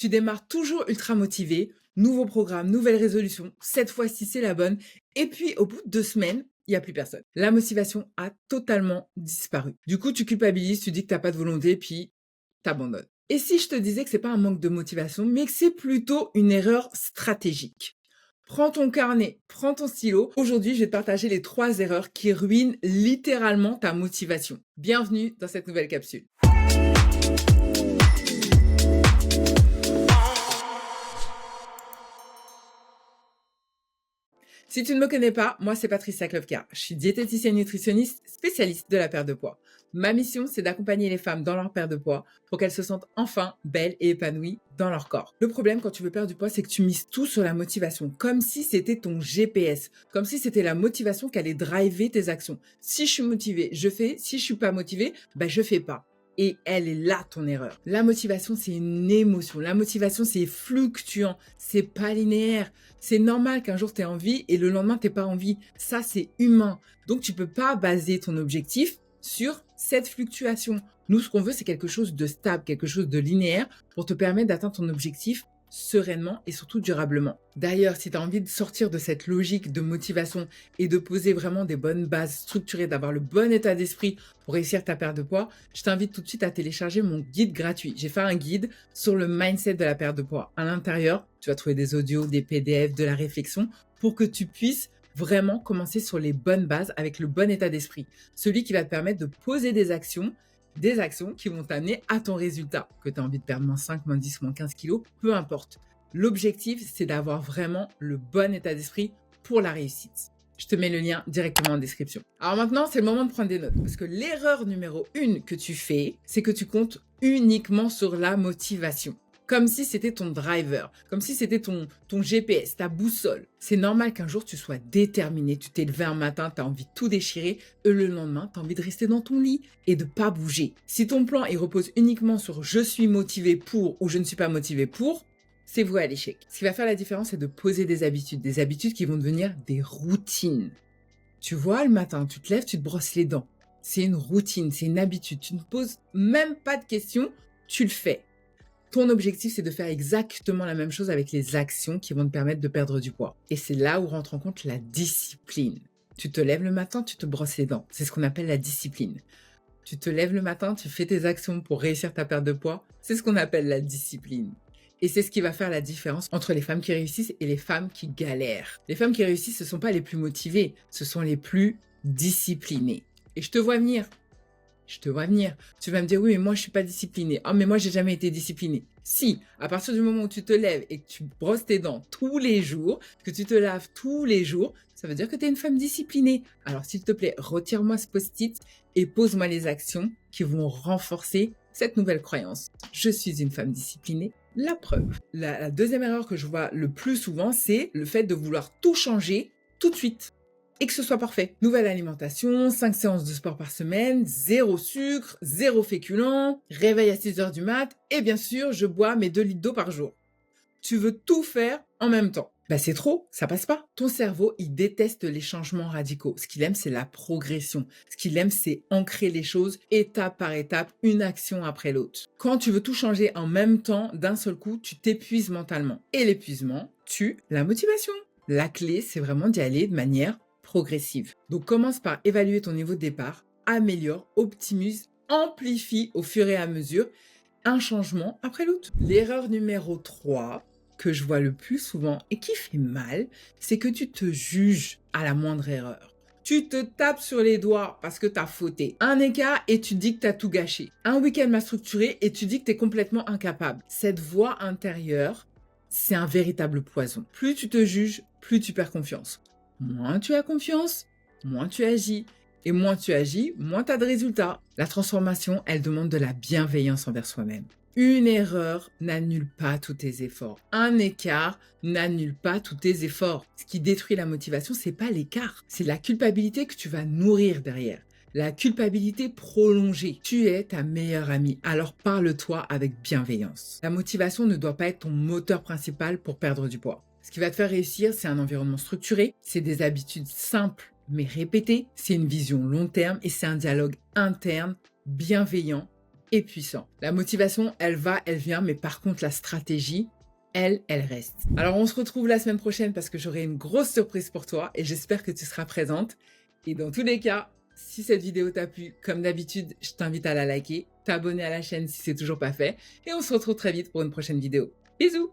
Tu démarres toujours ultra motivé, nouveau programme, nouvelle résolution, cette fois-ci c'est la bonne, et puis au bout de 2 semaines, il y a plus personne. La motivation a totalement disparu. Du coup, tu culpabilises, tu dis que t'as pas de volonté, puis t'abandonnes. Et si je te disais que c'est pas un manque de motivation, mais que c'est plutôt une erreur stratégique? Prends ton carnet, prends ton stylo. Aujourd'hui, je vais te partager les 3 erreurs qui ruinent littéralement ta motivation. Bienvenue dans cette nouvelle capsule. Si tu ne me connais pas, moi c'est Patricia Klovka. Je suis diététicienne nutritionniste spécialiste de la perte de poids. Ma mission, c'est d'accompagner les femmes dans leur perte de poids pour qu'elles se sentent enfin belles et épanouies dans leur corps. Le problème quand tu veux perdre du poids, c'est que tu mises tout sur la motivation, comme si c'était ton GPS, comme si c'était la motivation qui allait driver tes actions. Si je suis motivée, je fais. Si je suis pas motivée, je fais pas. Et elle est là ton erreur. La motivation, c'est une émotion. La motivation, c'est fluctuant. C'est pas linéaire. C'est normal qu'un jour tu aies envie et le lendemain t'aies pas envie. Ça, c'est humain. Donc, tu peux pas baser ton objectif sur cette fluctuation. Nous, ce qu'on veut, c'est quelque chose de stable, quelque chose de linéaire pour te permettre d'atteindre ton objectif sereinement et surtout durablement. D'ailleurs, si tu as envie de sortir de cette logique de motivation et de poser vraiment des bonnes bases structurées, d'avoir le bon état d'esprit pour réussir ta perte de poids, je t'invite tout de suite à télécharger mon guide gratuit. J'ai fait un guide sur le mindset de la perte de poids. À l'intérieur, tu vas trouver des audios, des PDF, de la réflexion pour que tu puisses vraiment commencer sur les bonnes bases avec le bon état d'esprit. Celui qui va te permettre de poser des actions qui vont t'amener à ton résultat. Que tu as envie de perdre moins 5, moins 10, moins 15 kilos, peu importe. L'objectif, c'est d'avoir vraiment le bon état d'esprit pour la réussite. Je te mets le lien directement en description. Alors maintenant, c'est le moment de prendre des notes. Parce que l'erreur numéro 1 que tu fais, c'est que tu comptes uniquement sur la motivation. Comme si c'était ton driver, comme si c'était ton GPS, ta boussole. C'est normal qu'un jour tu sois déterminé, tu t'es levé un matin, tu as envie de tout déchirer, et le lendemain, tu as envie de rester dans ton lit et de pas bouger. Si ton plan il repose uniquement sur je suis motivé pour ou je ne suis pas motivé pour, c'est voué à l'échec. Ce qui va faire la différence, c'est de poser des habitudes qui vont devenir des routines. Tu vois, le matin, tu te lèves, tu te brosses les dents. C'est une routine, c'est une habitude. Tu ne poses même pas de questions, tu le fais. Ton objectif, c'est de faire exactement la même chose avec les actions qui vont te permettre de perdre du poids. Et c'est là où rentre en compte la discipline. Tu te lèves le matin, tu te brosses les dents. C'est ce qu'on appelle la discipline. Tu te lèves le matin, tu fais tes actions pour réussir ta perte de poids. C'est ce qu'on appelle la discipline. Et c'est ce qui va faire la différence entre les femmes qui réussissent et les femmes qui galèrent. Les femmes qui réussissent, ce ne sont pas les plus motivées, ce sont les plus disciplinées. Et je te vois venir. Tu vas me dire, oui, mais moi, je suis pas disciplinée. Ah, mais moi, j'ai jamais été disciplinée. Si, à partir du moment où tu te lèves et que tu brosses tes dents tous les jours, que tu te laves tous les jours, ça veut dire que tu es une femme disciplinée. Alors, s'il te plaît, retire-moi ce post-it et pose-moi les actions qui vont renforcer cette nouvelle croyance. Je suis une femme disciplinée. La preuve. La deuxième erreur que je vois le plus souvent, c'est le fait de vouloir tout changer tout de suite. Et que ce soit parfait. Nouvelle alimentation, 5 séances de sport par semaine, 0 sucre, 0 féculents, réveil à 6 heures du mat, et bien sûr, je bois mes 2 litres d'eau par jour. Tu veux tout faire en même temps. C'est trop, ça passe pas. Ton cerveau, il déteste les changements radicaux. Ce qu'il aime, c'est la progression. Ce qu'il aime, c'est ancrer les choses étape par étape, une action après l'autre. Quand tu veux tout changer en même temps, d'un seul coup, tu t'épuises mentalement. Et l'épuisement tue la motivation. La clé, c'est vraiment d'y aller de manière progressive. Donc commence par évaluer ton niveau de départ, améliore, optimise, amplifie au fur et à mesure un changement après l'autre. L'erreur numéro 3 que je vois le plus souvent et qui fait mal, c'est que tu te juges à la moindre erreur. Tu te tapes sur les doigts parce que t'as fauté. Un écart et tu dis que t'as tout gâché. Un week-end mal structuré et tu dis que t'es complètement incapable. Cette voix intérieure, c'est un véritable poison. Plus tu te juges, plus tu perds confiance. Moins tu as confiance, moins tu agis. Et moins tu agis, moins tu as de résultats. La transformation, elle demande de la bienveillance envers soi-même. Une erreur n'annule pas tous tes efforts. Un écart n'annule pas tous tes efforts. Ce qui détruit la motivation, c'est pas l'écart. C'est la culpabilité que tu vas nourrir derrière. La culpabilité prolongée. Tu es ta meilleure amie, alors parle-toi avec bienveillance. La motivation ne doit pas être ton moteur principal pour perdre du poids. Ce qui va te faire réussir, c'est un environnement structuré, c'est des habitudes simples mais répétées, c'est une vision long terme et c'est un dialogue interne, bienveillant et puissant. La motivation, elle va, elle vient, mais par contre, la stratégie, elle reste. Alors, on se retrouve la semaine prochaine parce que j'aurai une grosse surprise pour toi et j'espère que tu seras présente. Et dans tous les cas, si cette vidéo t'a plu, comme d'habitude, je t'invite à la liker, t'abonner à la chaîne si c'est toujours pas fait et on se retrouve très vite pour une prochaine vidéo. Bisous!